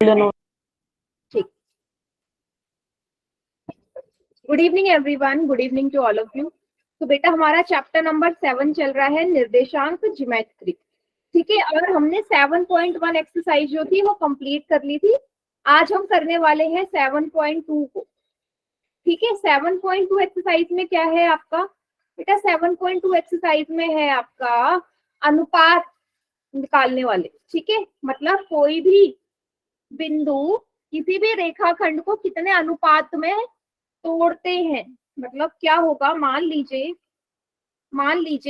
ठीक। Good evening everyone, good evening to all of you. तो बेटा हमारा चैप्टर नंबर 7 चल रहा है निर्देशांक ज्योमेट्री। ठीक है, और हमने 7.1 एक्सरसाइज जो थी वो कंप्लीट कर ली थी। आज हम करने वाले हैं 7.2 को। ठीक है, 7.2 एक्सरसाइज में क्या है आपका बेटा? 7.2 एक्सरसाइज में है आपका अनुपात निकालने वाले। ठीक है, मतलब कोई भी बिंदु किसी भी रेखाखंड को कितने अनुपात में तोड़ते हैं। मतलब क्या होगा, मान लीजिए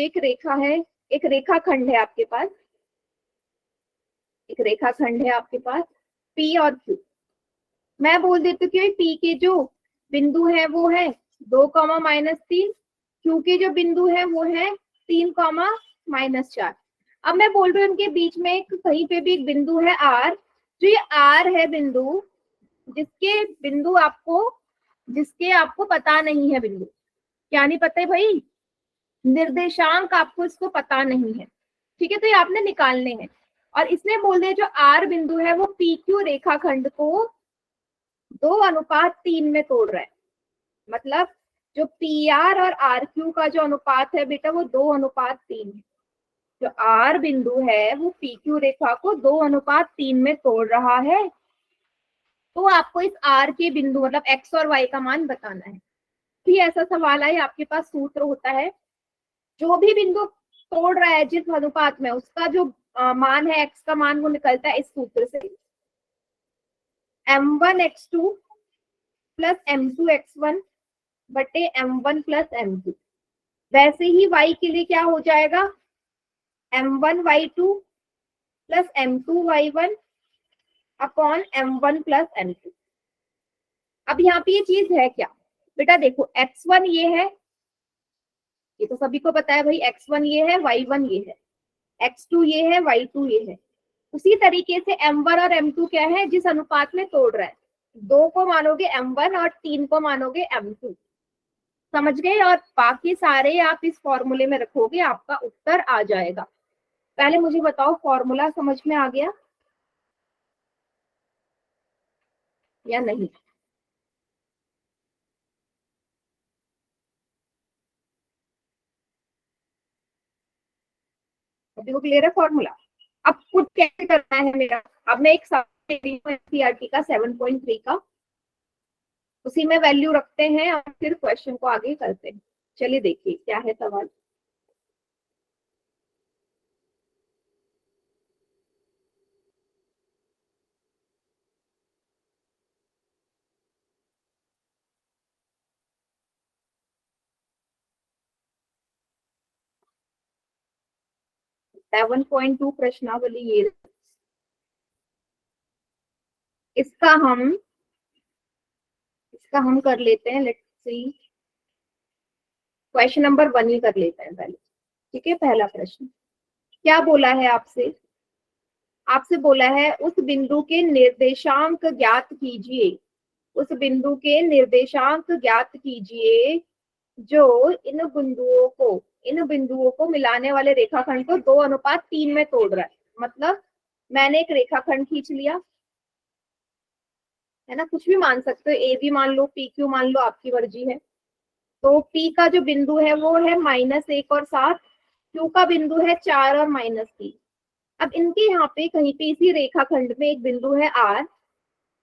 एक रेखा है, एक रेखाखंड है आपके पास, एक रेखाखंड है आपके पास P और Q। मैं बोल देती हूँ कि P के जो बिंदु है वो है 2, -3, Q के जो बिंदु है वो है 3, -4। अब मैं बोल रही हूँ उनके बीच में एक कहीं पे भी एक बिंदु है R, जो ये R है बिंदु, जिसके आपको पता नहीं है बिंदु। क्या नहीं पता है भाई? निर्देशांक आपको इसको पता नहीं है। ठीक है, तो ये आपने निकालने हैं। और इसने बोल दिया जो आर बिंदु है वो पी क्यू रेखाखंड को 2:3 में तोड़ रहा है। मतलब जो पी आर और आर क्यू का जो अनुपात है बेटा वो 2:3 है। जो आर बिंदु है वो पी क्यू रेखा को 2:3 में तोड़ रहा है। तो आपको इस आर के बिंदु मतलब एक्स और वाई का मान बताना है। फिर ऐसा सवाल है, आपके पास सूत्र होता है, जो भी बिंदु तोड़ रहा है जिस अनुपात में, उसका जो मान है एक्स का मान, वो निकलता है इस सूत्र से, m1x2 प्लस m2x1 बटे m1 प्लस m2। वैसे ही y के लिए क्या हो जाएगा, m1y2 plus m2y1 upon m1 plus m2। अब यहाँ पे ये चीज है क्या बेटा? देखो x1 ये है, ये तो सभी को पता है भाई, x1 ये है, y1 ये है, x2 ये है, y2 ये है। उसी तरीके से m1 और m2 क्या है, जिस अनुपात में तोड़ रहा है, 2 को मानोगे m1 और 3 को मानोगे m2। समझ गए? और बाकी सारे आप इस फॉर्मूले में रखोगे, आपका उत्तर आ जाएगा। पहले मुझे बताओ फॉर्मूला समझ में आ गया या नहीं? अभी वो क्लियर है फॉर्मूला? अब खुद कैसे करना है मेरा, अब मैं एक सवाल एनसीईआरटी का 7.3 का, उसी में वैल्यू रखते हैं और फिर क्वेश्चन को आगे करते हैं। चलिए देखिए क्या है सवाल। 7.2 प्रश्नावली ये, इसका हम कर लेते हैं। लेट्स सी, क्वेश्चन नंबर 1 ही कर लेते हैं पहले। ठीक है, पहला प्रश्न क्या बोला है आपसे? आपसे बोला है उस बिंदु के निर्देशांक ज्ञात कीजिए, उस बिंदु के निर्देशांक ज्ञात कीजिए जो इन बिंदुओं को मिलाने वाले रेखाखंड को 2:3 में तोड़ रहा है। मतलब मैंने एक रेखाखंड खींच लिया है ना, कुछ भी मान सकते हो, ए भी मान लो, पी क्यू मान लो, आपकी मर्जी है। तो P का जो बिंदु है वो है -1 और 7, Q का बिंदु है 4 और -3। अब इनके यहाँ पे कहीं पे इसी रेखाखंड में एक बिंदु है R,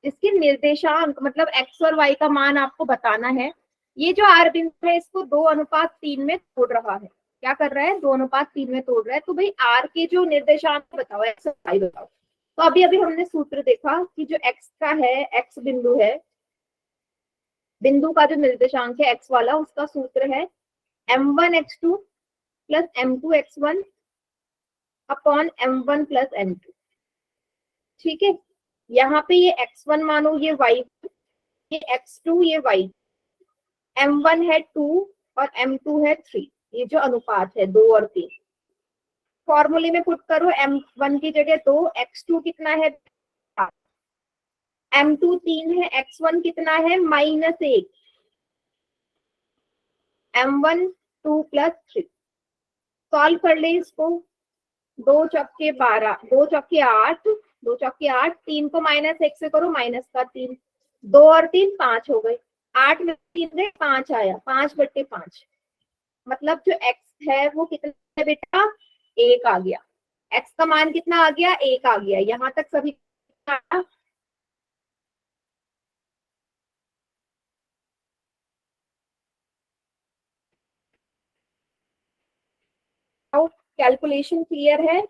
जिसके निर्देशांक मतलब x और y का मान आपको बताना है। ये जो R बिंदु है इसको 2:3 में तोड़ रहा है। क्या कर रहा है? 2:3 में तोड़ रहा है। तो भाई R के जो निर्देशांक बताओ, x और y बताओ। तो अभी अभी हमने सूत्र देखा कि जो x का है, x बिंदु है, बिंदु का जो निर्देशांक है x वाला, उसका सूत्र है m1x2 plus m2x1 upon m1 plus m2। ठीक है, यहाँ पे ये x1 मानो, ये y, ये x2, ये y, m1 है 2 और m2 है 3। ये जो अनुपात है 2 और 3, फॉर्मूले में पुट करो। m1 की जगह 2, x2 कितना है, m2 3 है, x1 कितना है -1, m1 2 प्लस 3। सॉल्व कर ले इसको, 2 चौके 12, 2 चौके 8, 2 चौके 8, 3 को -1 से करो -3, 2 और 3 5 हो गए, 8 में 3 गए 5 आया, 5/5। मतलब जो x है वो कितना है बेटा, 1 आ गया। x का मान कितना आ गया, 1 आ गया। यहाँ तक सभी कैलकुलेशन क्लियर है?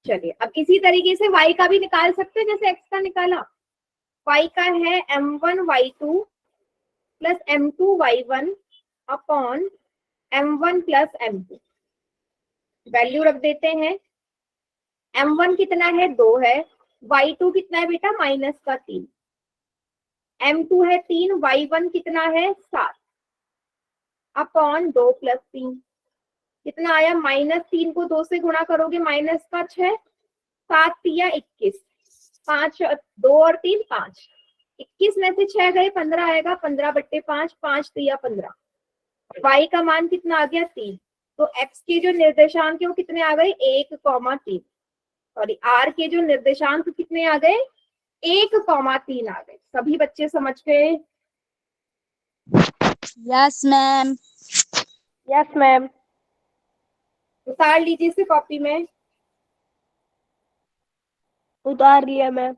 चलिए अब इसी तरीके से y का भी निकाल सकते हैं जैसे x का निकाला। y का है m1y2 plus m2y1 upon m1 plus m2। Value रख देते हैं। m1 कितना है, 2 है। y2 कितना है बेटा, -3। m2 है 3, y1 कितना है 7 अपॉन 2 + 3 कितना आया, -3 को 2 से गुणा करोगे -6, 7 तिया 21, 5 2 और 3 5, 21 में से 6 गए 15 आएगा, 15/5, 5 तिया 15। y का मान कितना आ गया, 3। तो x के जो निर्देशांक है वो कितने आ गए, 1,3। सॉरी, r के जो निर्देशांक कितने आ गए, 1,3 आ गए। सभी बच्चे समझ गए? Yes ma'am. Yes ma'am. उतार लीजिए इसे कॉपी में। उतार लिया मैम।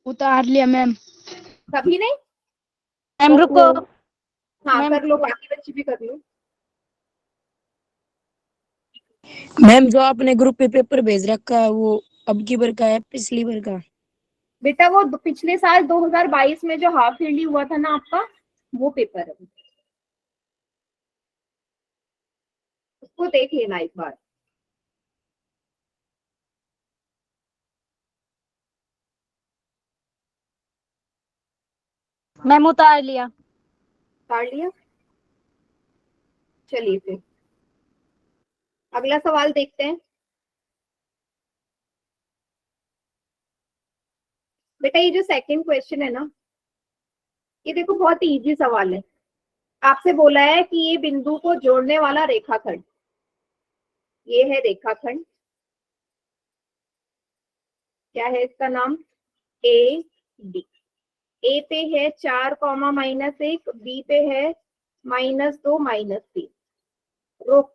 उतार लिया मैम। सभी ने? मैम रुको। हाँ मैम कर लो, बाकी बच्चे भी कर लो। मैम जो आपने ग्रुप पे पेपर भेज रखा है वो अब की बार का है, पिछली बार का? बेटा वो पिछले साल 2022 में जो हाफ ईयरली हुआ था ना आपका, वो पेपर है, उसको देख लेना एक बार। मैम उतार लिया। उतार लिया। चलिए फिर अगला सवाल देखते हैं। बेटा ये जो सेकंड क्वेश्चन है ना, ये देखो बहुत इजी सवाल है। आपसे बोला है कि ये बिंदु को जोड़ने वाला रेखाखंड, ये है रेखाखंड, क्या है इसका नाम, ए डी। ए पे है 4, -1, बी पे है -2, -3।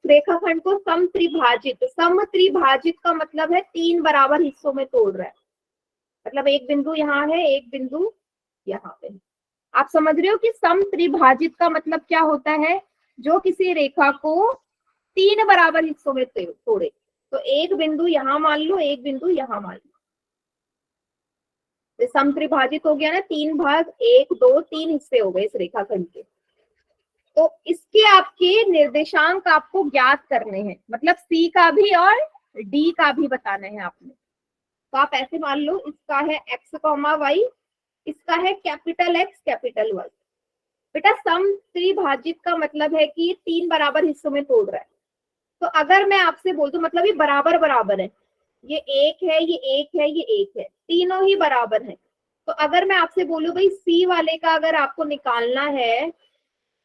रेखाखंड को समत्रिभाजित, समत्रिभाजित का मतलब है 3 बराबर हिस्सों में तोड़ रहा है। मतलब एक बिंदु यहाँ है, एक बिंदु यहाँ पे। आप समझ रहे हो कि समत्रिभाजित का मतलब क्या होता है, जो किसी रेखा को 3 बराबर हिस्सों में तोड़े। तो एक बिंदु यहाँ मान लो, एक बिंदु यहाँ मान लो, तो समत्रिभाजित हो गया ना, 3 भाग 1 2 3 हिस्से हो गए इस रेखाखंड के। तो इसके आपके निर्देशांक आपको ज्ञात करने हैं, मतलब सी का भी और डी का भी बताना है आपने। तो आप ऐसे मान लो, इसका है x, y, इसका है कैपिटल X कैपिटल Y। बेटा समत्रिभाजित का मतलब है कि 3 बराबर हिस्सों में तोड़ रहा है। तो अगर मैं आपसे बोल दूं, मतलब ये बराबर बराबर है, ये 1 है, ये 1 है, ये 1 है, तीनों ही बराबर है। तो अगर मैं आपसे बोलूं भाई सी वाले का अगर आपको निकालना है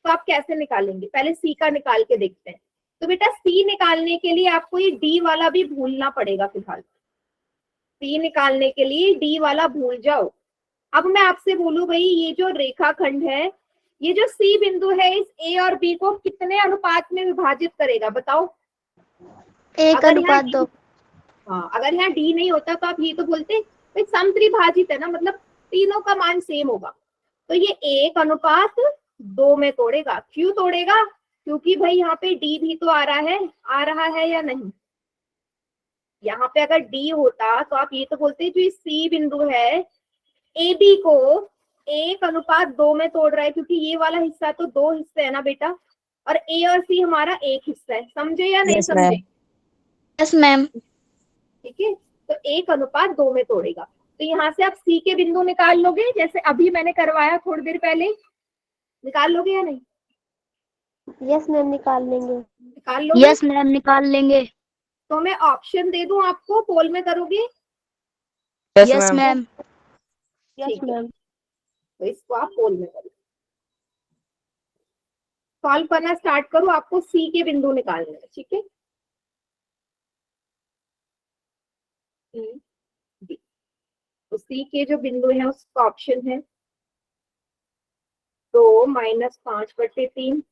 तो आप कैसे निकालेंगे, पहले सी का निकाल के देखते हैं। तो बेटा सी निकालने के लिए आपको ये डी वाला भी भूलना पड़ेगा। फिलहाल सी निकालने के लिए डी वाला भूल जाओ। अब मैं आपसे बोलूं भाई ये जो रेखाखंड है, ये जो सी बिंदु है, इस ए और बी को कितने अनुपात में विभाजित करेगा बताओ? 1:2। हाँ, अगर यहाँ डी नहीं होता तो आप ये तो बोलते भाई समत्रिभाजित है ना, मतलब तीनों का मान सेम होगा। तो ये 1:2 में तोड़ेगा। क्यों तोड़ेगा? क्योंकि भाई यहाँ पे डी भी तो आ रहा है या नहीं? यहाँ पे अगर डी होता तो आप ये तो बोलते जो सी बिंदु है ए बी को 1:2 में तोड़ रहा है, क्योंकि ये वाला हिस्सा तो 2 हिस्से है ना बेटा, और ए और सी हमारा एक हिस्सा है। समझे या नहीं समझे? Yes ma'am. ठीक है, तो 1:2 में तोड़ेगा। तो यहाँ से आप सी के बिंदु निकाल लोगे, जैसे अभी मैंने करवाया थोड़ी देर पहले, निकाल लोगे या नहीं? यस मैम, निकाल लेंगे। निकाल लोगे? यस मैम, निकाल लेंगे। तो मैं ऑप्शन दे दूं आपको, पोल में करोगे? Yes ma'am. यस ठीक है, मैम। तो इसको आप पोल में करो। सॉल्व करना स्टार्ट करो, आपको सी के बिंदु निकालने हैं, ठीक है? डी। तो सी के जो बिंदु है उसका ऑप्शन है 2 माइनस 5/3।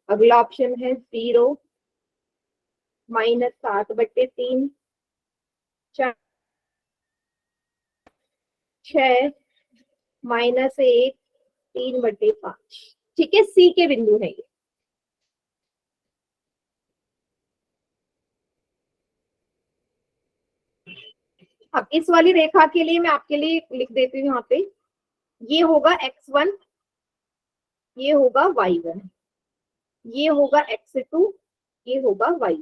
अगला ऑप्शन है 0 माइनस 7/3। 6 माइनस 1 3/5। ठीक है, सी के बिंदु है ये। अब इस वाली रेखा के लिए मैं आपके लिए लिख देती हूँ यहाँ पे, ये होगा x1, ये होगा y1, ये होगा x2, ये होगा y।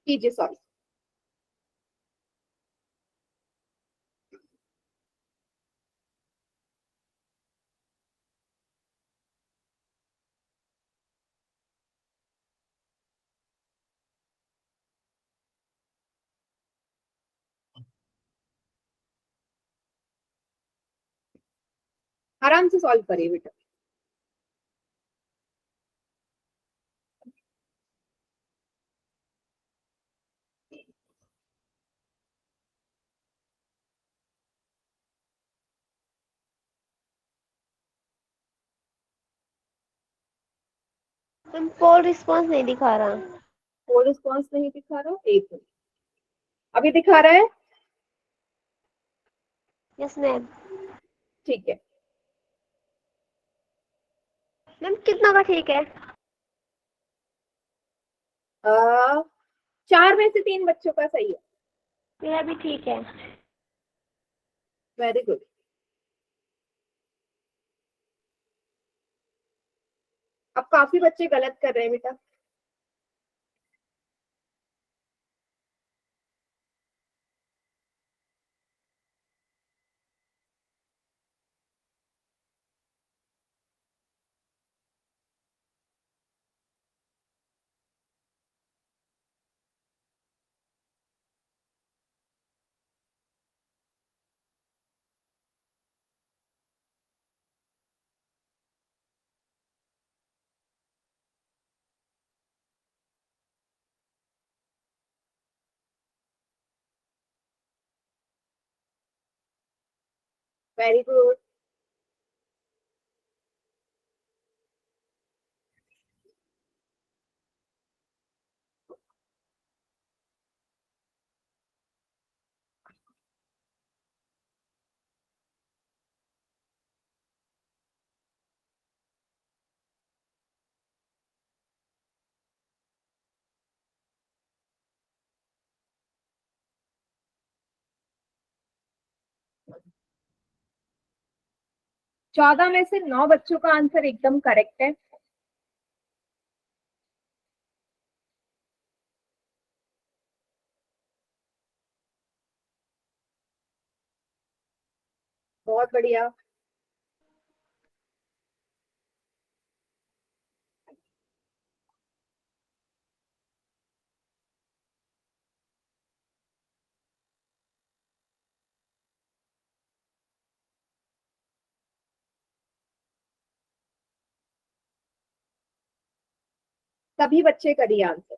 कीजिए सॉल्व। आराम से सॉल्व करिए बेटा। मैम पोल रिस्पॉन्स नहीं दिखा रहा। कोई रिस्पॉन्स नहीं दिखा रहा, एक मिनट। अभी दिखा रहा है? Yes ma'am. ठीक है। मैम कितना का ठीक है? 4 में से 3 बच्चों का सही है। मेरा भी ठीक है। Very good. अब काफी बच्चे गलत कर रहे हैं बेटा। Very good. चौदह में से 9 बच्चों का आंसर एकदम करेक्ट है। बहुत बढ़िया। सभी बच्चे करिए आंसर।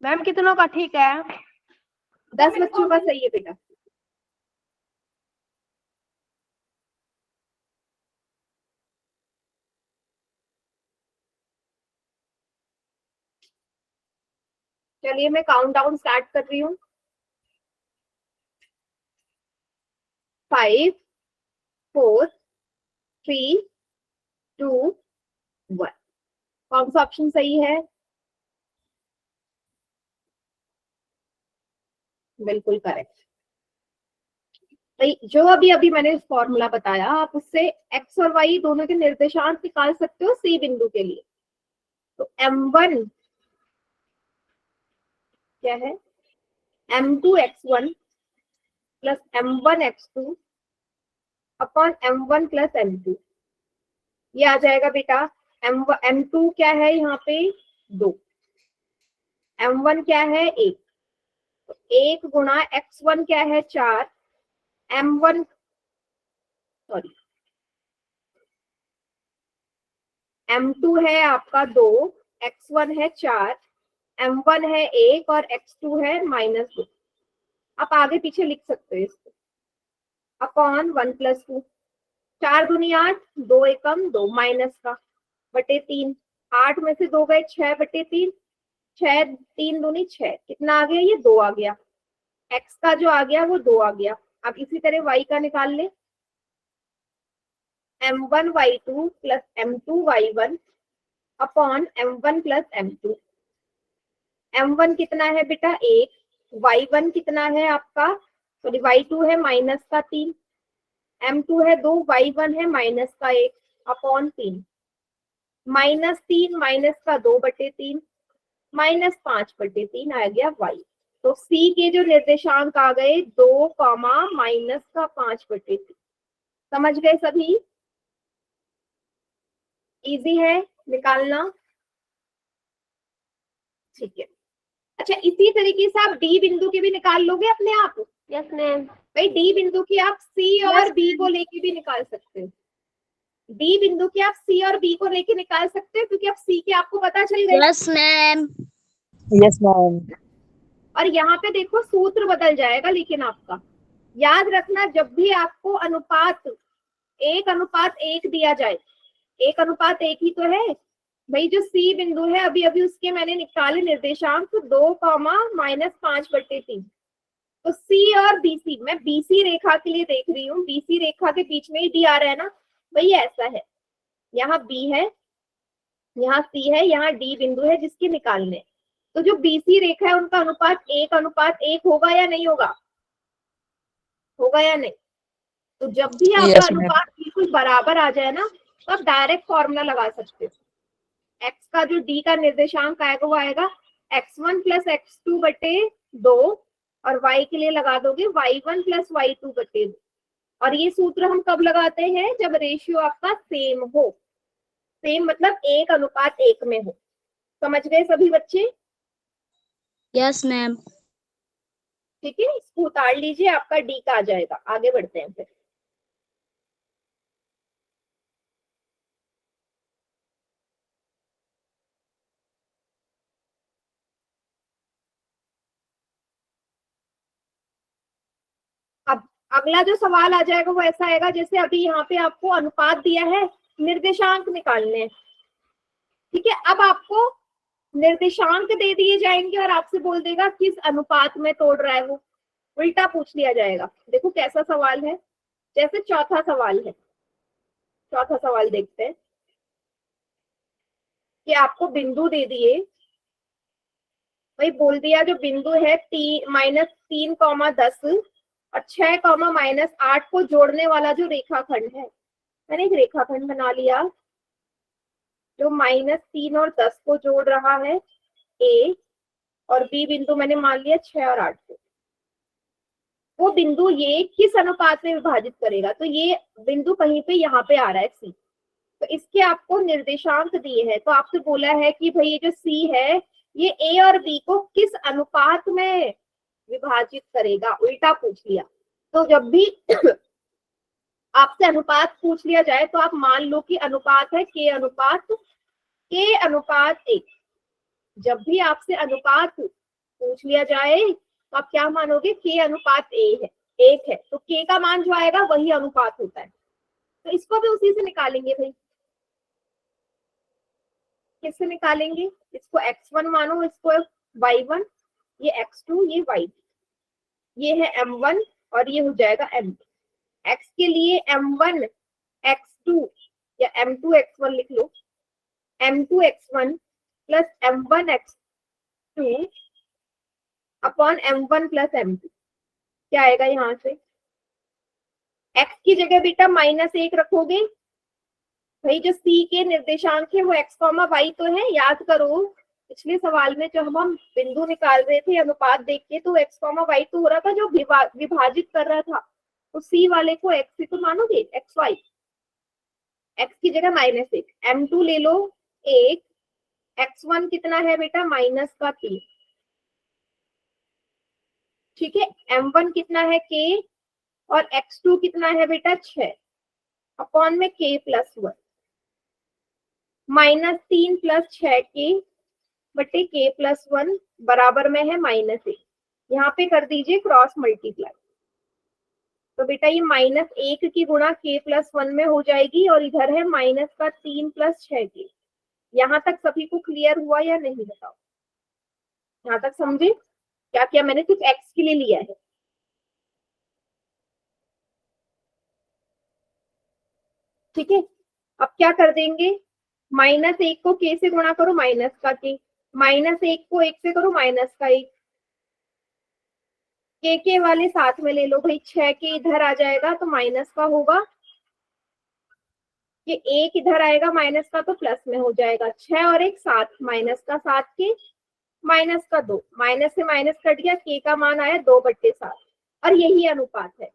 मैम कितनों का ठीक है? 10 बच्चों का सही है बेटा। चलिए मैं काउंट डाउन स्टार्ट कर रही हूँ। 5 4 3 2 1। कौन सा ऑप्शन सही है? बिल्कुल करेक्ट। भाई जो अभी अभी मैंने फॉर्मूला बताया, आप उससे एक्स और वाई दोनों के निर्देशांक निकाल सकते हो सी बिंदु के लिए। तो m1 क्या है, m2x1 plus m1x2 upon m1 plus m2, ये आ जाएगा बेटा। m2 क्या है यहाँ पे 2, m1 क्या है 1, तो 1 गुणा x1 क्या है 4, m1 सॉरी m2 है आपका 2, x1 है 4, m1 है 1 और x2 है -2। आप आगे पीछे लिख सकते हो इसको, अपॉन 1 + 2, 4 दूनी 8, 2 एकम 2 माइनस का बटे 3, 8 में से 2 गए 6 बटे 3, 6 3 दूनी 6, कितना आ गया ये 2 आ गया, x का जो आ गया वो 2 आ गया। अब इसी तरह y का निकाल ले, m1y2 plus m2y1 upon m1 plus m2। m1 कितना है बेटा 1, y1 कितना है आपका, सॉरी y2 है माइनस का 3, m2 है 2, y1 है माइनस का 1 अपॉन 3, -3 माइनस का 2 बटे 3 -5 बटे 3 आ गया y। तो c के जो निर्देशांक आ गए 2, माइनस का 5 बटे 3। समझ गए सभी? इजी है निकालना, ठीक है। अच्छा इसी तरीके से आप डी बिंदु के भी निकाल लोगे अपने आप? Yes ma'am. भाई डी बिंदु की आप सी और बी को लेके भी निकाल सकते हो, डी बिंदु की आप सी और बी को लेके निकाल सकते हो, क्योंकि अब सी के आपको पता चल गए। Yes ma'am. Yes ma'am. और यहाँ पे देखो सूत्र बदल जाएगा, लेकिन आपका याद रखना जब भी आपको अनुपात 1:1 दिया जाए, 1:1 ही तो है भाई, जो सी बिंदु है अभी अभी उसके मैंने निकाले निर्देशांक 2, -5 बटे 3। तो सी और बीसी, मैं बीसी रेखा के लिए देख रही हूँ, बीसी रेखा के बीच में ही डी आ रहा है ना भाई, ऐसा है, यहाँ बी है, यहाँ सी है, यहाँ डी बिंदु है जिसके निकालने। तो जो बीसी रेखा है उनका अनुपात 1:1 होगा या नहीं होगा, होगा या नहीं? तो जब भी आपका अनुपात बिल्कुल बराबर आ जाए ना, तो आप डायरेक्ट फॉर्मूला लगा सकते हो। x का जो d का निर्देशांक आएगा वो आएगा x1 प्लस x2 बटे 2, और y के लिए लगा दोगे y1 प्लस y2 बटे 2। और ये सूत्र हम कब लगाते हैं, जब रेशियो आपका सेम हो, सेम मतलब 1:1 में हो। समझ गए सभी बच्चे? Yes ma'am. ठीक है, इसको उतार लीजिए, आपका d का आ जाएगा। आगे बढ़ते हैं फिर। अब अगला जो सवाल आ जाएगा वो ऐसा आएगा, जैसे अभी यहाँ पे आपको अनुपात दिया है, निर्देशांक निकालने हैं। ठीक है, अब आपको निर्देशांक दे दिए जाएंगे और आपसे बोल देगा किस अनुपात में तोड़ रहा है वो, उल्टा पूछ लिया जाएगा। देखो कैसा सवाल है, जैसे चौथा सवाल है। चौथा सवाल देखते हैं कि आपको बिंदु दे दिए, भाई बोल दिया जो बिंदु है -3, 10 और 6, -8 को जोड़ने वाला जो रेखाखंड है, मैंने एक रेखाखंड बना लिया जो -3 और 10 को जोड़ रहा है ए, और बी बिंदु मैंने मान लिया 6 और 8 को। वो बिंदु ये किस अनुपात में विभाजित करेगा, तो ये बिंदु कहीं पे यहाँ पे आ रहा है सी, तो इसके आपको निर्देशांक दिए हैं। तो आपसे बोला है कि भाई ये जो सी है ये ए और बी को किस अनुपात में विभाजित करेगा, उल्टा पूछ लिया। तो जब भी आपसे अनुपात पूछ लिया जाए तो आप मान लो कि अनुपात है के अनुपात 1। जब भी आपसे अनुपात पूछ लिया जाए तो आप क्या मानोगे, के अनुपात 1 है, तो के का मान जो आएगा वही अनुपात होता है। तो इसको भी उसी से निकालेंगे भाई। किससे निकालेंगे, इसको x1 मानो, इसको y1, ये x2, ये y2, ये है m1 और ये हो जाएगा m2। x के लिए m1 x2 या m2 x1 लिख लो, m2 x1 plus m1 x2 upon m1 plus m2। क्या आएगा यहाँ से, x की जगह बेटा -1 रखोगे। भाई जो c के निर्देशांक है वो x, y तो है, याद करो पिछले सवाल में जब हम बिंदु निकाल रहे थे अनुपात देख के, तो x, y तो हो रहा था जो विभाजित कर रहा था, तो c वाले को x से तो मानोगे, xy, x की जगह -1, m2 ले लो 1, x1 कितना है बेटा -3, ठीक है, m1 कितना है k, और x2 कितना है बेटा 6, अपॉन में k प्लस 1, -3 + 6k बटे k प्लस 1 बराबर में है -1, यहाँ पे कर दीजिए क्रॉस मल्टीप्लाई, तो बेटा ये -1 की गुणा k प्लस 1 में हो जाएगी, और इधर है -3 + 6k। यहाँ तक सभी को क्लियर हुआ या नहीं बताओ, यहाँ तक समझे क्या क्या मैंने सिर्फ x के लिए लिया है। ठीक है, अब क्या कर देंगे, -1 को k से गुणा करो माइनस का k, -1 को 1 से करो माइनस का 1, के वाले साथ में ले लो भाई, 6k इधर आ जाएगा तो माइनस का होगा, ये 1 इधर आएगा माइनस का तो प्लस में हो जाएगा, 6 और 1 7, माइनस का 7k, माइनस का 2, माइनस से माइनस कट गया, k का मान आया 2/7, और यही अनुपात है।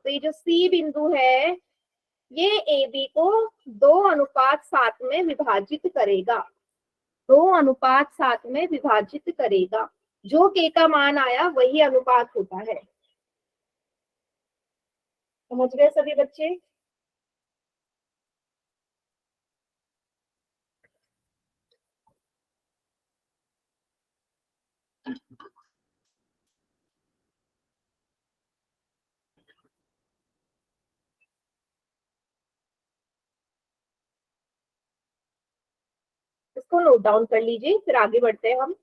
तो ये जो C बिंदु है ये AB को 2:7 में विभाजित करेगा, 2:7 में विभाजित करेगा, जो k का मान आया वही अनुपात होता है। समझ गए सभी बच्चे? इसको नोट डाउन कर लीजिए, फिर आगे बढ़ते हैं हम।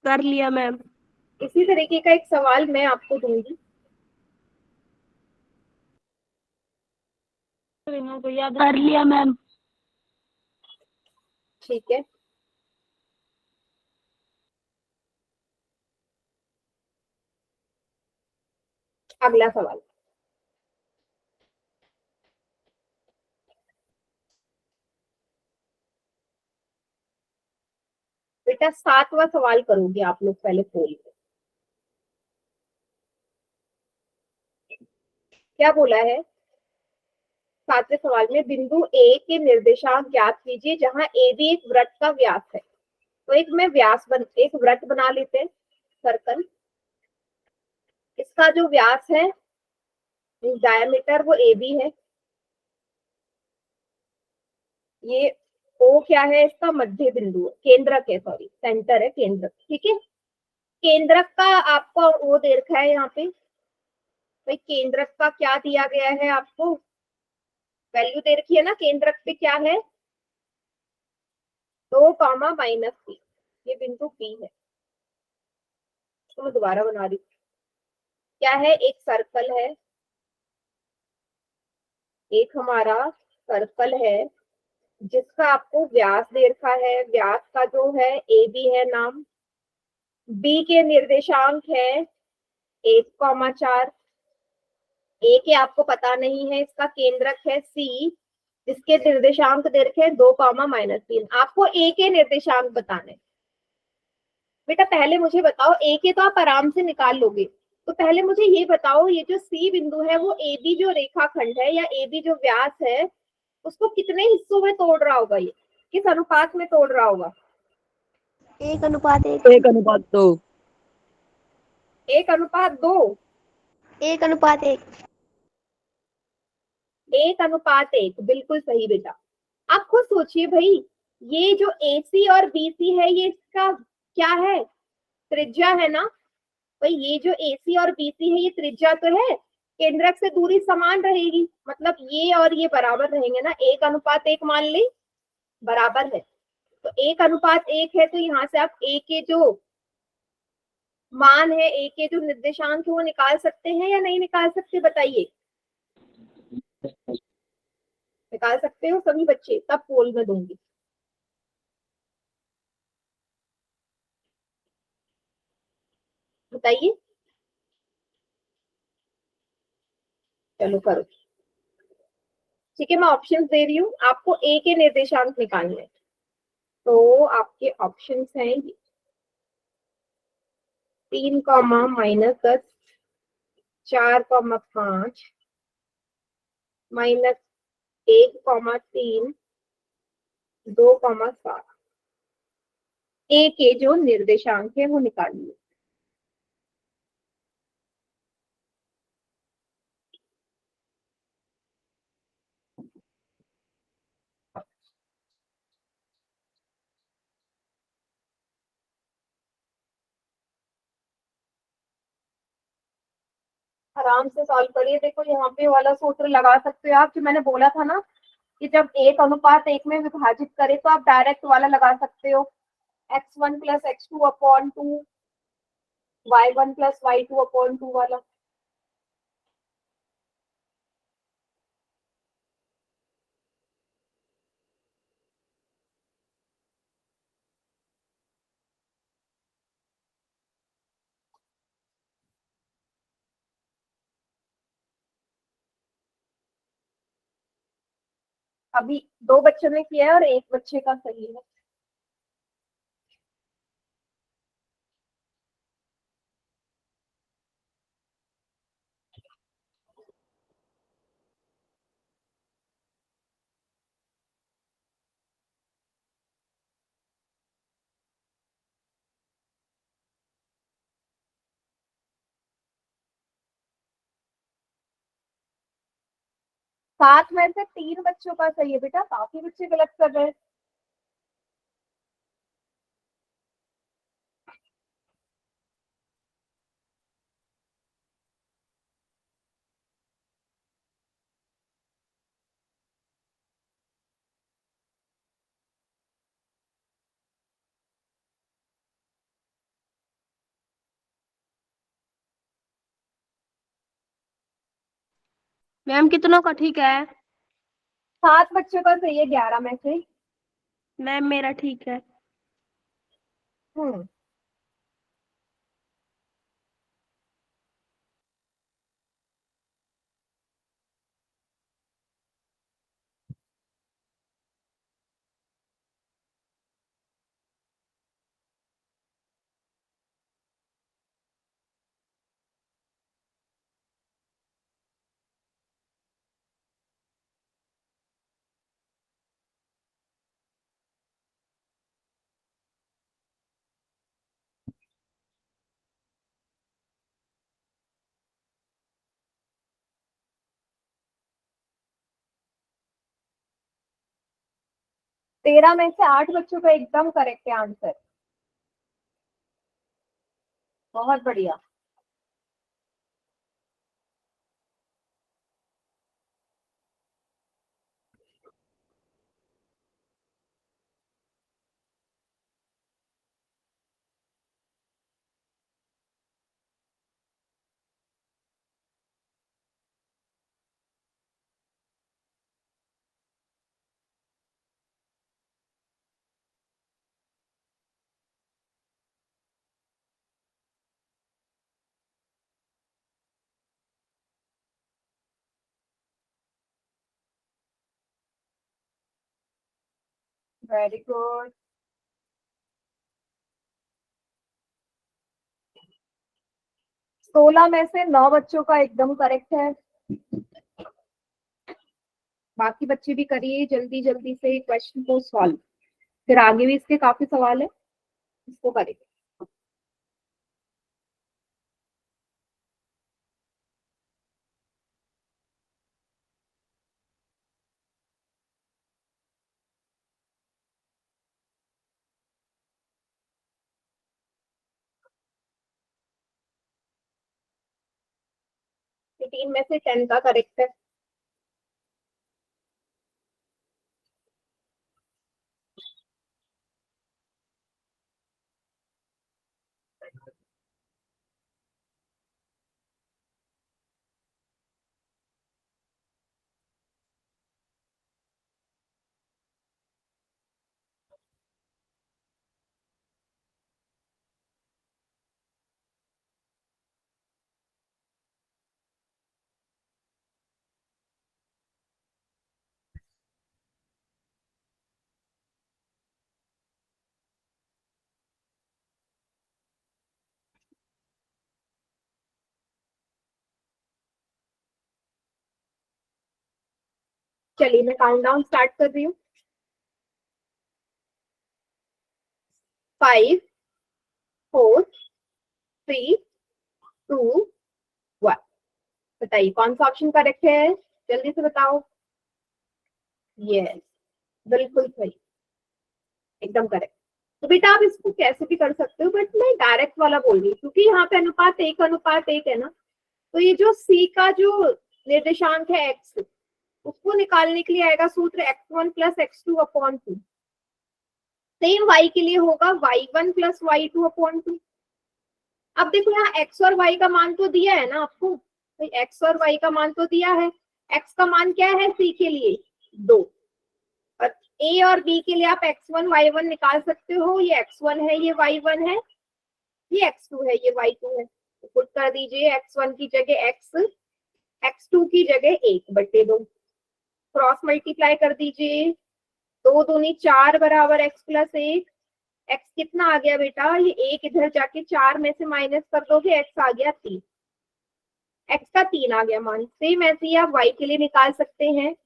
कर लिया मैम। इसी तरीके का एक सवाल मैं आपको दूंगी, कर लिया मैम। ठीक है, अगला सवाल, बेटा 7वां सवाल करोगे आप लोग पहले खोल के। क्या बोला है 7वें सवाल में, बिंदु ए के निर्देशांक ज्ञात कीजिए जहां ए भी एक वृत्त का व्यास है। तो एक मैं एक वृत्त बना लेते हैं, सर्कल, इसका जो व्यास है डायमीटर वो ए बी है, ये ओ क्या है इसका मध्य बिंदु है, केंद्रक है, सॉरी सेंटर है, केंद्रक, ठीक है। केंद्रक का आपको वो दे रखा है यहाँ पे, भाई केंद्रक का क्या दिया गया है आपको, वैल्यू दे रखी है ना, केंद्रक पे क्या है 2, -3, ये बिंदु बी है। तो मैं दोबारा बना रही हूँ, क्या है, एक सर्कल है, एक हमारा सर्कल है जिसका आपको व्यास दे रखा है, व्यास का जो है ए बी है नाम, बी के निर्देशांक है 1,4, ए के आपको पता नहीं है, इसका केंद्रक है सी, इसके निर्देशांक दे रखे हैं 2, -3, आपको ए के निर्देशांक बताने। बेटा पहले मुझे बताओ, ए के तो आप आराम से निकाल लोगे, तो पहले मुझे ये बताओ, ये जो सी बिंदु है वो ए बी जो रेखाखंड है या ए बी जो व्यास है उसको कितने हिस्सों में तोड़ रहा होगा, ये किस अनुपात में तोड़ रहा होगा, 1:1। 1:2। 1:2, 1:1। 1:1, बिल्कुल सही बेटा। आप खुद सोचिए भाई, ये जो AC और BC है ये इसका क्या है, त्रिज्या है ना, भाई ये जो AC और BC है ये त्रिज्या तो है, केंद्रक से दूरी समान रहेगी, मतलब ये और ये बराबर रहेंगे ना, 1:1 मान ले, बराबर है, तो 1:1 है, तो यहाँ से आप A के जो मान है, A के जो निर्देशांक है वो निकाल सकते हैं या नहीं निकाल सकते, बताइए, निकाल सकते हो सभी बच्चे, तब पोल में दूंगी। बताइए, चलो करो। ठीक है, मैं ऑप्शंस दे रही हूँ, आपको ए के निर्देशांक निकालने हैं। तो आपके ऑप्शंस हैं ये 3, -10, 4, 5, -1, 3, 2, 7। ए के जो निर्देशांक है वो निकालिए। आराम से सॉल्व करिए। देखो यहाँ पे वाला सूत्र लगा सकते हो आप, जो मैंने बोला था ना कि जब 1:1 में विभाजित करे तो आप डायरेक्ट वाला लगा सकते हो, x1 + x2/2, y1 + y2/2 वाला। अभी 2 बच्चों ने किया है और 1 बच्चे का सही है। सात में से 3 बच्चों का सही है बेटा, काफी बच्चे गलत कर रहे हैं। मैम कितनों का ठीक है? 7 बच्चों का सही है 11 में से। मैम मेरा ठीक है। हम्म। तेरह में से 8 बच्चों का एकदम करेक्ट है आंसर। बहुत बढ़िया। Very good. 16 में से 9 बच्चों का एकदम करेक्ट है। बाकी बच्चे भी करिए जल्दी जल्दी से क्वेश्चन को सॉल्व, फिर आगे भी इसके काफी सवाल है, इसको करेंगे। ये 3 में से 10 का करेक्ट है। चलिए मैं काउंटडाउन स्टार्ट कर रही हूँ। 5 4 3 2 1। बताइए कौन सा ऑप्शन करेक्ट है, जल्दी से बताओ। यस, बिल्कुल सही, एकदम करेक्ट। तो बेटा आप इसको कैसे भी कर सकते हो, बट मैं डायरेक्ट वाला बोल रही हूँ क्योंकि यहाँ पे अनुपात एक है ना। तो ये जो सी का जो निर्देशांक है एक्स, उसको निकालने के लिए आएगा सूत्र x1 plus x2 upon 2। Same y के लिए होगा y1 प्लस y2 अपॉन 2। अब देखो यहाँ x और y का मान तो दिया है ना आपको, भाई x और y का मान तो दिया है। x का मान क्या है c के लिए 2, और a और b के लिए आप x1 y1 निकाल सकते हो। ये x1 है, ये y1 है, ये x2 है, ये y2 है। तो पुट कर दीजिए x1 की जगह x, x2 की जगह 1/2, क्रॉस मल्टीप्लाई कर दीजिए। 2 दूनी 4 बराबर x प्लस 1। x कितना आ गया बेटा, ये 1 इधर जाके 4 में से माइनस कर दोगे, x आ गया 3। x का 3 आ गया मान। सेम ऐसे ही आप y के लिए निकाल सकते हैं,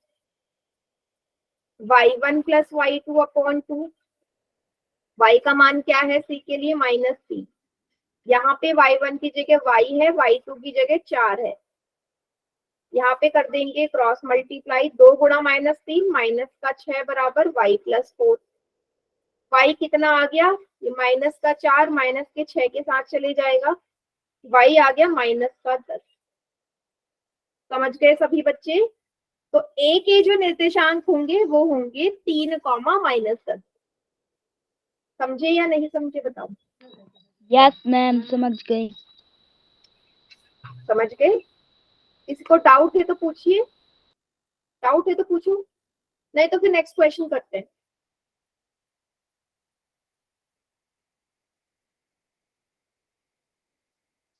y1 plus y2 upon 2। y का मान क्या है c के लिए -3। यहाँ पे y1 की जगह y है, y2 की जगह 4 है। यहाँ पे कर देंगे क्रॉस मल्टीप्लाई, 2 गुणा -3 माइनस का 6 बराबर y प्लस 4। y कितना आ गया, ये माइनस का 4 माइनस के 6 के साथ चले जाएगा, y आ गया माइनस का 10। समझ गए सभी बच्चे। तो a के जो निर्देशांक होंगे वो होंगे 3, -10। समझे या नहीं समझे बताओ। यस मैम, समझ गई। समझ गए। किसी को डाउट है तो पूछिए, डाउट है तो पूछो, नहीं तो फिर नेक्स्ट क्वेश्चन करते हैं।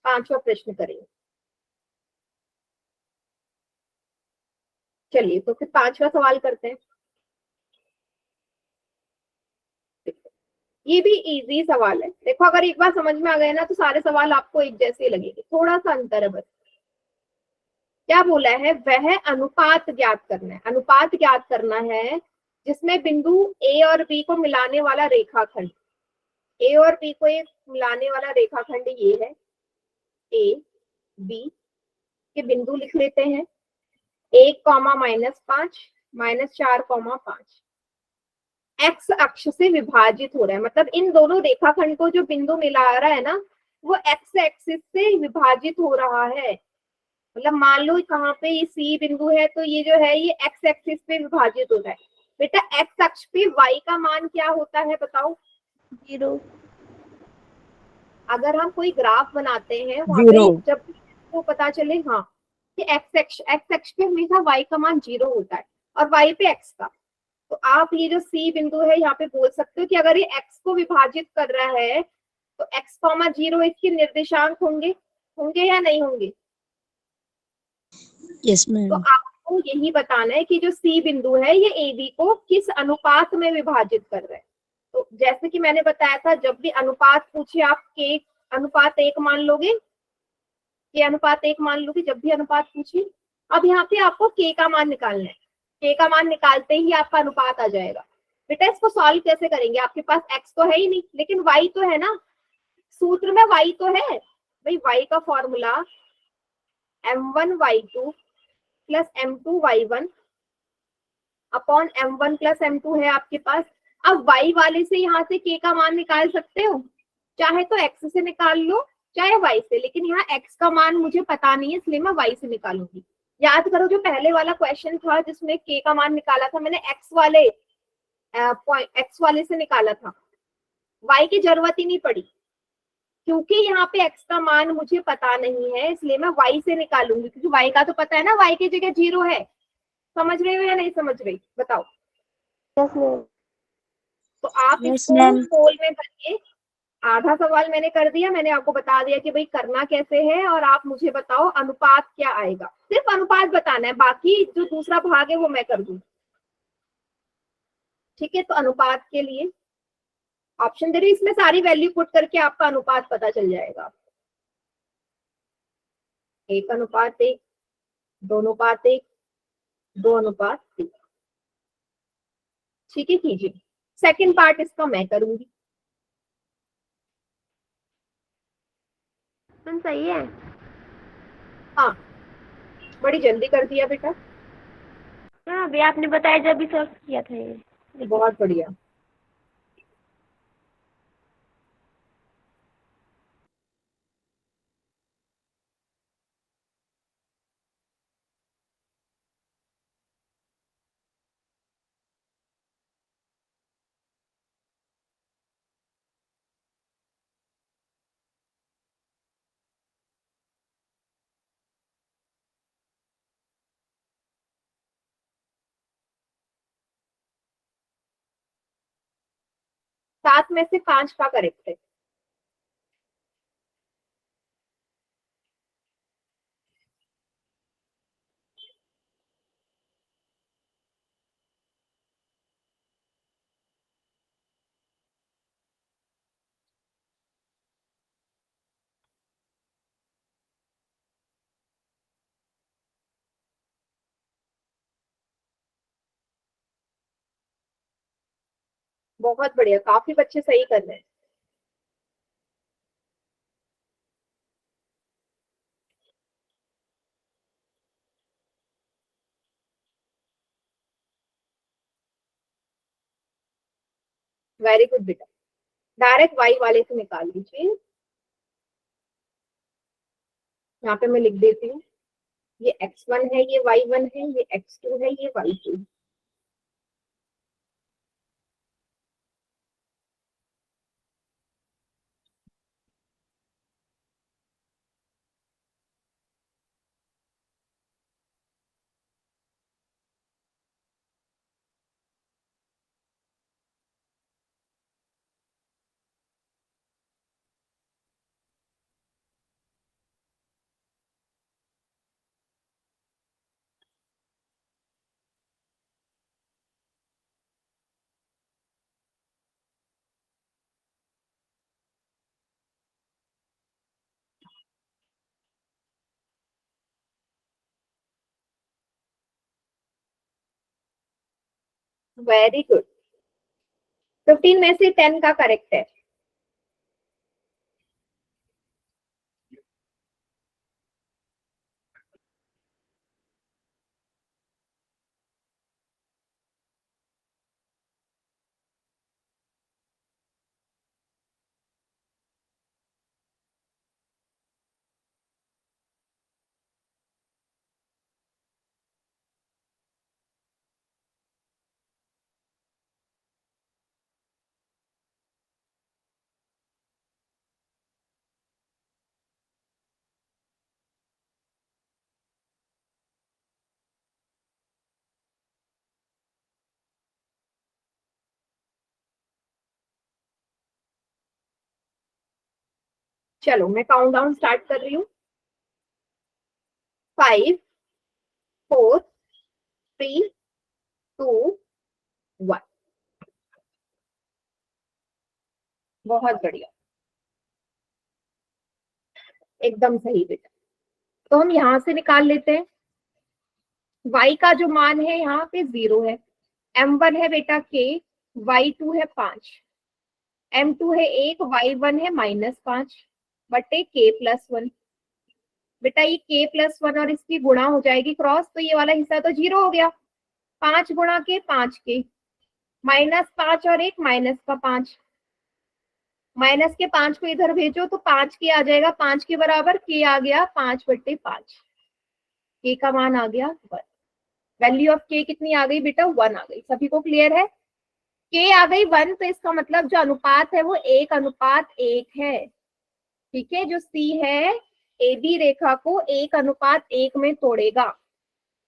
पांचवा प्रश्न करेंगे। चलिए तो फिर पांचवा सवाल करते हैं। ये भी इजी सवाल है। देखो अगर एक बार समझ में आ गए ना तो सारे सवाल आपको एक जैसे लगेंगे, थोड़ा सा अंतर है बस। क्या बोला है, वह अनुपात ज्ञात करना है। अनुपात ज्ञात करना है जिसमें बिंदु ए और बी को मिलाने वाला रेखाखंड, ए और बी को एक मिलाने वाला रेखाखंड ये है, ए बी के बिंदु लिख लेते हैं। 1, -5 -4, 5 एक्स अक्ष से विभाजित हो रहा है, मतलब इन दोनों रेखाखंड को जो बिंदु मिला रहा है ना वो एक्स एक्सिस से विभाजित हो रहा है। मतलब मान लो कहाँ पे ये सी बिंदु है तो ये जो है ये एक्स एक्सिस पे विभाजित हो रहा है। बेटा एक्स अक्ष पे y का मान क्या होता है बताओ। 0। अगर हम कोई ग्राफ बनाते हैं वहां 0। पे जब वो पता चले हाँ कि एक्स अक्ष पे हमेशा y का मान 0 होता है और y पे x का, तो आप ये जो C बिंदु है यहाँ पे बोल सकते हो कि अगर ये x को विभाजित कर रहा है तो x, 0 इसके निर्देशांक होंगे, होंगे या नहीं होंगे। यस तो मैम। आपको यही बताना है कि जो C बिंदु है ये AB को किस अनुपात में विभाजित कर रहा है। तो जैसे कि मैंने बताया था, जब भी अनुपात पूछे आप k अनुपात 1 मान लोगे, k अनुपात 1 मान लोगे जब भी अनुपात पूछे। अब यहाँ पे आपको k का मान निकालना है, k का मान निकालते ही आपका अनुपात आ जाएगा। बेटा इसको सॉल्व कैसे करेंगे, आपके पास x तो है ही नहीं लेकिन y तो है ना, सूत्र में y तो है भाई। y का formula m1 y2 plus m2 y1 upon m1 plus m2 है आपके पास। अब y वाले से यहाँ से k का मान निकाल सकते हो, चाहे तो x से निकाल लो चाहे y से, लेकिन यहाँ x का मान मुझे पता नहीं है इसलिए मैं y से निकालूंगी। याद करो जो पहले वाला क्वेश्चन था जिसमें k का मान निकाला था मैंने x वाले से निकाला था, y की जरूरत ही नहीं पड़ी क्योंकि यहाँ पे x का मान मुझे पता नहीं है इसलिए मैं y से निकालूंगी, क्योंकि y का तो पता है ना, y की जगह 0 है। समझ रहे हो या नहीं समझ रही बताओ। Yes ma'am. तो आप Yes, इसको ma'am. पोल में भरिए। आधा सवाल मैंने कर दिया, मैंने आपको बता दिया कि भाई करना कैसे है, और आप मुझे बताओ अनुपात क्या आएगा। सिर्फ अनुपात बताना है, बाकी जो दूसरा भाग है वो मैं कर दूंगी। ठीक है, तो अनुपात के लिए ऑप्शन दे रही हूँ, इसमें सारी वैल्यू पुट करके आपका अनुपात पता चल जाएगा। 1:1, 2:1, 2:3। ठीक है, कीजिए। सेकंड पार्ट इसका मैं करूंगी। मैम सही है। हाँ, बड़ी जल्दी कर दिया बेटा। हाँ अभी आपने बताया जब भी सॉल्व किया था ये। बहुत बढ़िया। सात में से 5 का करेक्ट है। बहुत बढ़िया, काफी बच्चे सही कर रहे हैं। वेरी गुड बेटा। डायरेक्ट वाई वाले से निकाल लीजिए। यहाँ पे मैं लिख देती हूँ, ये x1 है, ये y1 है, ये x2 है, ये y2। Very good. 15 में से 10 का करेक्ट है। चलो मैं काउंटडाउन स्टार्ट कर रही हूँ। 5 4 3 2 1। बहुत बढ़िया, एकदम सही बेटा। तो हम यहाँ से निकाल लेते हैं। y का जो मान है यहाँ पे 0 है। m1 है बेटा k, y2 है 5, m2 है 1, y1 है -5 बटे k+1। बेटा ये k+1 और इसकी गुणा हो जाएगी क्रॉस, तो ये वाला हिस्सा तो 0 हो गया। 5 गुणा के 5 के, -5 और 1 -5। माइनस के 5 को इधर भेजो तो 5 के आ जाएगा, 5 के बराबर के आ गया 5/5। के का मान आ गया 1। वैल्यू ऑफ के कितनी आ गई बेटा? 1 आ गई। सभी को क्लियर है? के आ गई 1, तो इसका मतलब जो अनुपात है वो 1:1 है। ठीक है, जो सी है ए बी रेखा को 1:1 में तोड़ेगा।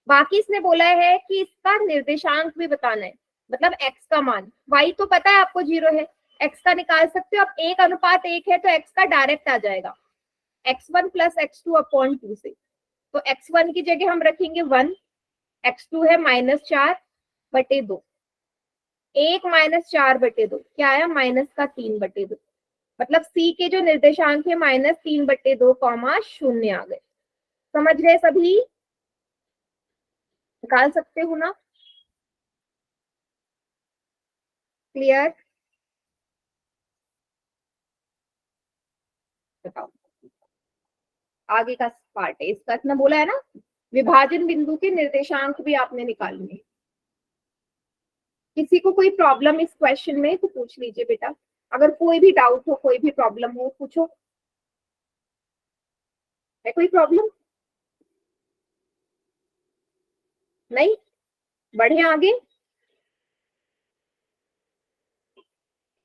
बाकी इसने बोला है कि इसका निर्देशांक भी बताना है, मतलब एक्स का मान। वाई तो पता है आपको 0 है, एक्स का निकाल सकते हो। अब 1:1 है तो एक्स का डायरेक्ट आ जाएगा, x1 + x2/2 से। तो x1 की जगह हम रखेंगे 1, x2 है -4/2। 1 -4/2 क्या आया? -3/2। मतलब सी के जो निर्देशांक है -3/2, 0 आ गए। समझ गए सभी? निकाल सकते हो ना? क्लियर? बताओ, आगे का पार्ट है इसका। इतना बोला है ना, विभाजन बिंदु के निर्देशांक भी आपने निकालने। किसी को कोई प्रॉब्लम इस क्वेश्चन में तो पूछ लीजिए बेटा, अगर कोई भी डाउट हो, कोई भी प्रॉब्लम हो, पूछो। है कोई प्रॉब्लम? नहीं? बढ़े आगे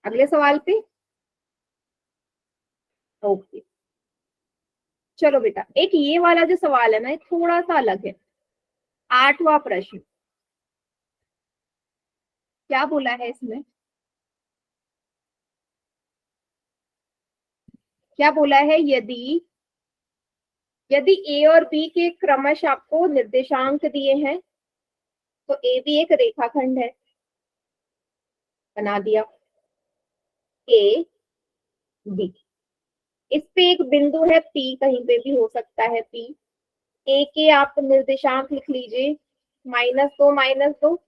अगले सवाल पे। ओके, चलो बेटा, एक ये वाला जो सवाल है ना, थोड़ा सा अलग है। 8वां प्रश्न क्या बोला है इसमें? क्या बोला है? यदि यदि ए और बी के क्रमश आपको निर्देशांक दिए हैं, तो ए बी एक रेखाखंड है, बना दिया ए बी। इस पे एक बिंदु है पी, कहीं पे भी हो सकता है पी। ए के आप निर्देशांक लिख लीजिए, -2 -2।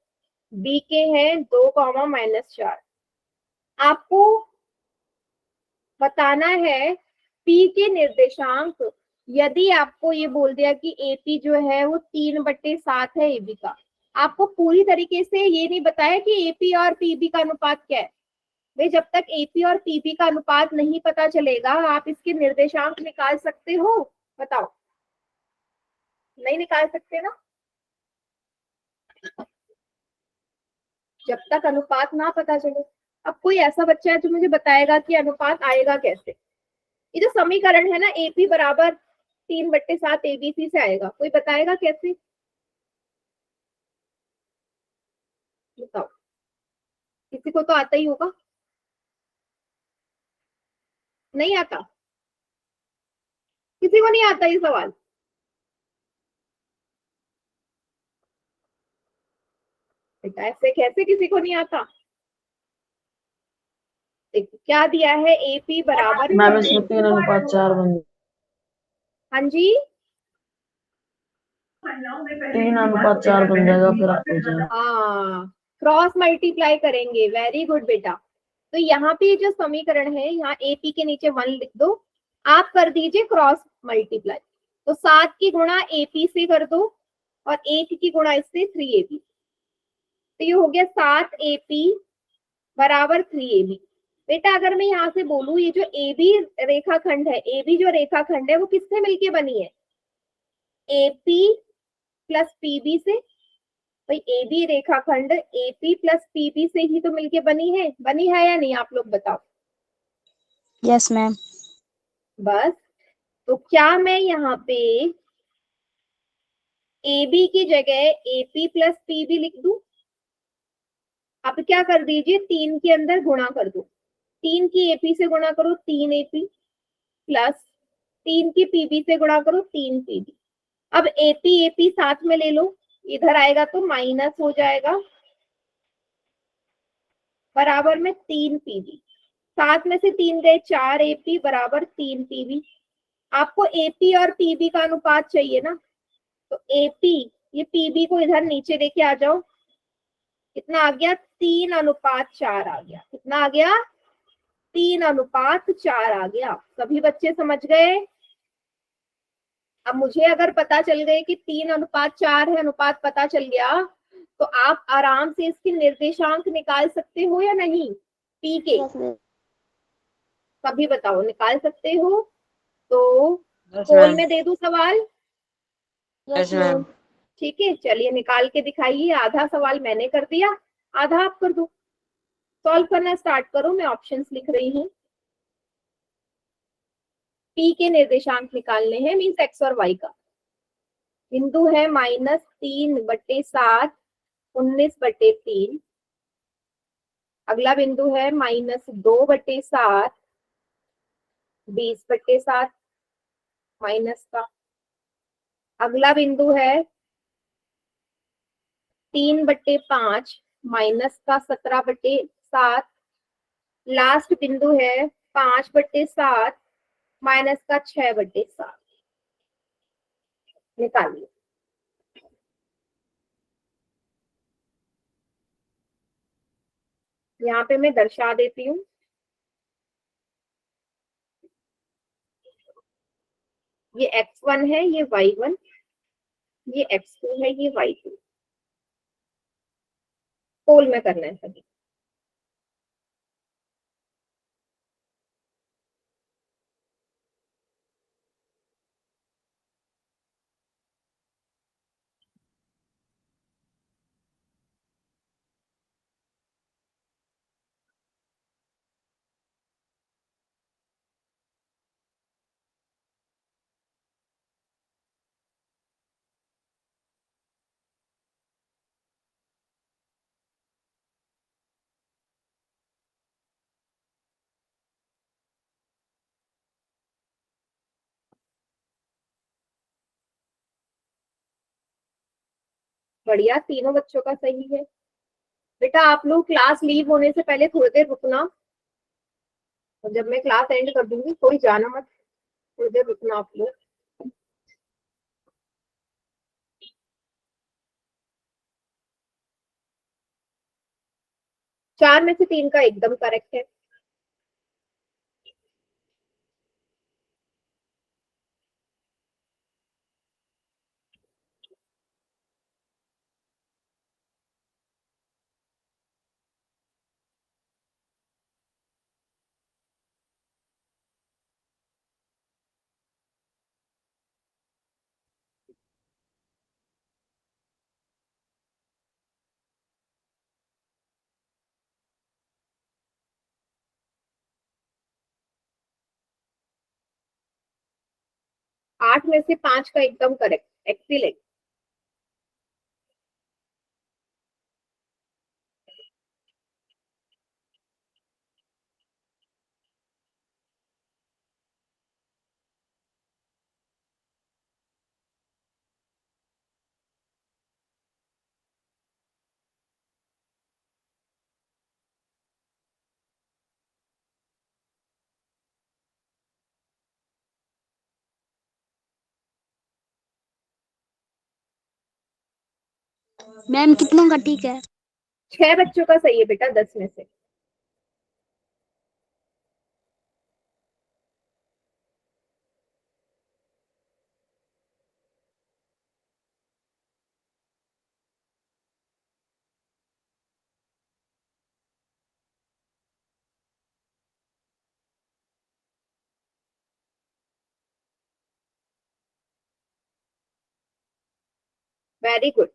बी के हैं 2, -4। आपको बताना है पी के निर्देशांक। यदि आपको ये बोल दिया कि एपी जो है वो 3/7 है एबी का, आपको पूरी तरीके से ये नहीं बताया कि एपी और पीबी का अनुपात क्या है। भाई, जब तक एपी और पीबी का अनुपात नहीं पता चलेगा, आप इसके निर्देशांक निकाल सकते हो? बताओ, नहीं निकाल सकते ना, जब तक अनुपात ना पता चले। अब कोई ऐसा बच्चा है जो मुझे बताएगा कि अनुपात आएगा कैसे? ये जो समीकरण है ना, एपी बराबर 3/7 एबीसी से आएगा, कोई बताएगा कैसे? बताओ, किसी को तो आता ही होगा। नहीं आता? किसी को नहीं आता ये सवाल? बेटा, ऐसे कैसे किसी को नहीं आता? देखो क्या दिया है, एपी बराबर मैम इसमें 3:4 बन हाँ जी, 3:4 बन जाएगा, फिर हो जाएगा। हाँ, क्रॉस मल्टीप्लाई करेंगे। वेरी गुड बेटा। तो यहाँ पे जो समीकरण है, यहाँ एपी के नीचे 1 लिख दो, आप कर दीजिए क्रॉस मल्टीप्लाई। तो 7 की गुणा एपी से कर दो और 1 की गुणा इससे 3ab। तो ये हो गया 7 AP बराबर 3ab। बेटा, अगर मैं यहाँ से बोलूं, ये जो AB रेखाखंड है, AB जो रेखाखंड है वो किससे मिलके बनी है? AP प्लस PB से। भाई, AB रेखाखंड AP प्लस PB से ही तो मिलके बनी है या नहीं? आप लोग बताओ। Yes ma'am. बस, तो क्या मैं यहाँ पे AB की जगह AP प्लस PB लिख दूं? अब क्या कर दीजिए, 3 के अंदर गुणा कर दो। 3 की AP से गुणा करो 3AP, प्लस 3 की PB से गुणा करो 3PB। अब AP AP साथ में ले लो, इधर आएगा तो माइनस हो जाएगा, बराबर में 3PB। 7 में से 3 गए, 4AP बराबर 3PB। आपको AP और PB का अनुपात चाहिए ना, तो AP, ये PB को इधर नीचे लेके आ जाओ। कितना आ गया? 3:4 आ गया। कितना आ गया? 3:4 आ गया। सभी बच्चे समझ गए? अब मुझे अगर पता चल गए कि 3:4 है, अनुपात पता चल गया, तो आप आराम से इसके निर्देशांक निकाल सकते हो या नहीं? पी के सभी बताओ, निकाल सकते हो? तो पोल में दे दूं सवाल? Yes ma'am. ठीक है, चलिए निकाल के दिखाइए। आधा सवाल मैंने कर दिया, आधा आप कर दो। सॉल्व करना स्टार्ट करो, मैं ऑप्शंस लिख रही हूँ। पी के निर्देशांक निकालने हैं, मीन्स एक्स और वाई का। बिंदु है -3/7, 19/3। अगला बिंदु है -2/7, 20/7 माइनस का। अगला बिंदु है 3/5 माइनस का 17/7। लास्ट बिंदु है 5/7 माइनस का 6/7। निकालिए। यहाँ पे मैं दर्शा देती हूँ। ये x1 है, ये y1, ये x2 है, ये y2। पोल में करना है सभी। बढ़िया, तीनों बच्चों का सही है। बेटा आप लोग क्लास लीव होने से पहले थोड़ी देर रुकना, और जब मैं क्लास एंड कर दूंगी कोई जाना मत, थोड़ी देर रुकना आप लोग। 4 में से 3 का एकदम करेक्ट है। आठ में से 5 का एकदम करेक्ट, एक्सीलेंट। मैम कितनों का ठीक है? 6 बच्चों का सही है बेटा 10 में से। Very good.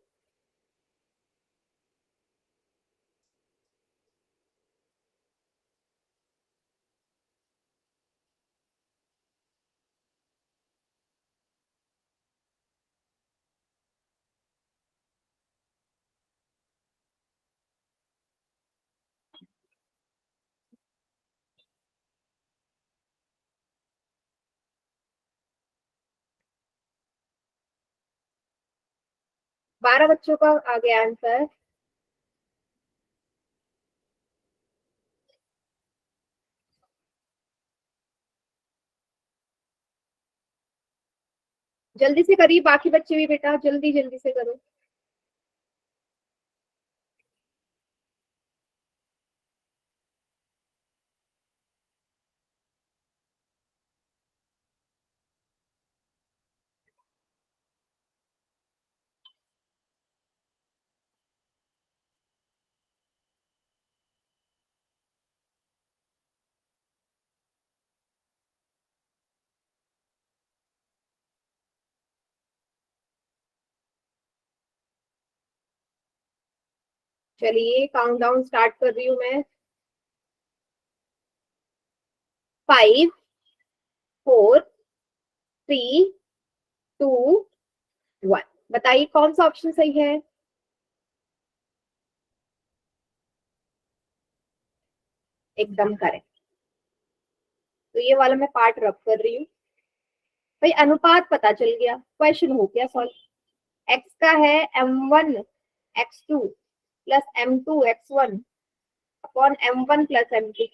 बारह बच्चों का आ गया आंसर। जल्दी से करिए, बाकी बच्चे भी बेटा जल्दी जल्दी से करो। चलिए काउंटडाउन स्टार्ट कर रही हूँ मैं। 5 4 3 2 1। बताइए कौन सा ऑप्शन सही है? एकदम करेक्ट। तो ये वाला मैं पार्ट रब कर रही हूँ। भाई अनुपात पता चल गया, क्वेश्चन हो गया सॉल्व। एक्स का है m1 x2 plus m2 x1 upon m1 plus m2।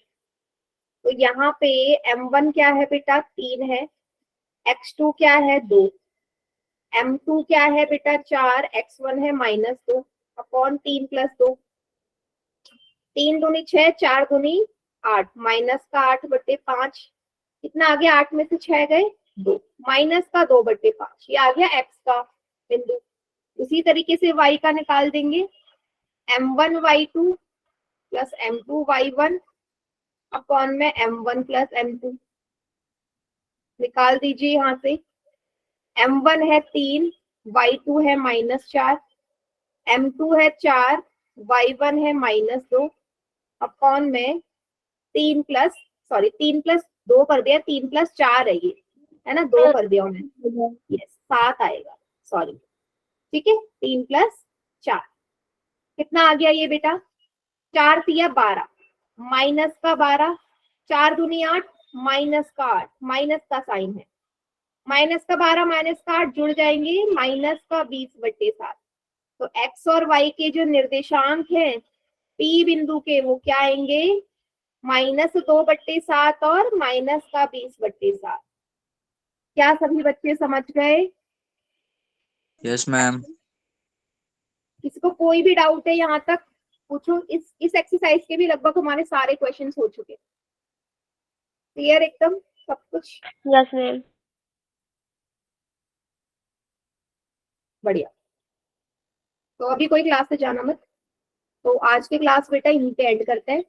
तो यहाँ पे m1 क्या है बेटा 3 है, x2 क्या है 2, m2 क्या है बेटा 4, x1 है -2 अपॉन 3 + 2। 3 दूनी 6, 4 दूनी 8, माइनस का 8/5, कितना आ गया? 8 में से 6 गए 2, माइनस का 2/5, ये आ गया x का बिंदु। उसी तरीके से y का निकाल देंगे, m1 y2 plus m2 y1 upon में m1 प्लस m2, निकाल दीजिए यहाँ से। m1 है 3, y2 है -4, m2 है 4, y1 है -2 अपॉन में 3 प्लस 2 कर दिया, 3 प्लस 4 है ये, है ना, 2 कर दिया मैंने, यस 7 आएगा, सॉरी, ठीक है। 3 प्लस 4 कितना आ गया ये बेटा? 4 तिया 12, माइनस का 12, 4 दूनी 8, माइनस का 8, माइनस का साइन है, माइनस का 12 माइनस का 8 जुड़ जाएंगे, माइनस का 20/7। तो x और y के जो निर्देशांक हैं P बिंदु के, वो क्या आएंगे? -2/7 और माइनस का 20/7। क्या सभी बच्चे समझ गए? Yes ma'am. किसी को कोई भी डाउट है यहाँ तक पूछो। इस एक्सरसाइज के भी लगभग हमारे सारे क्वेश्चंस हो चुके, क्लियर एकदम सब कुछ? Yes ma'am. बढ़िया। तो अभी कोई क्लास से जाना मत, तो आज के क्लास बेटा यहीं पे एंड करते हैं।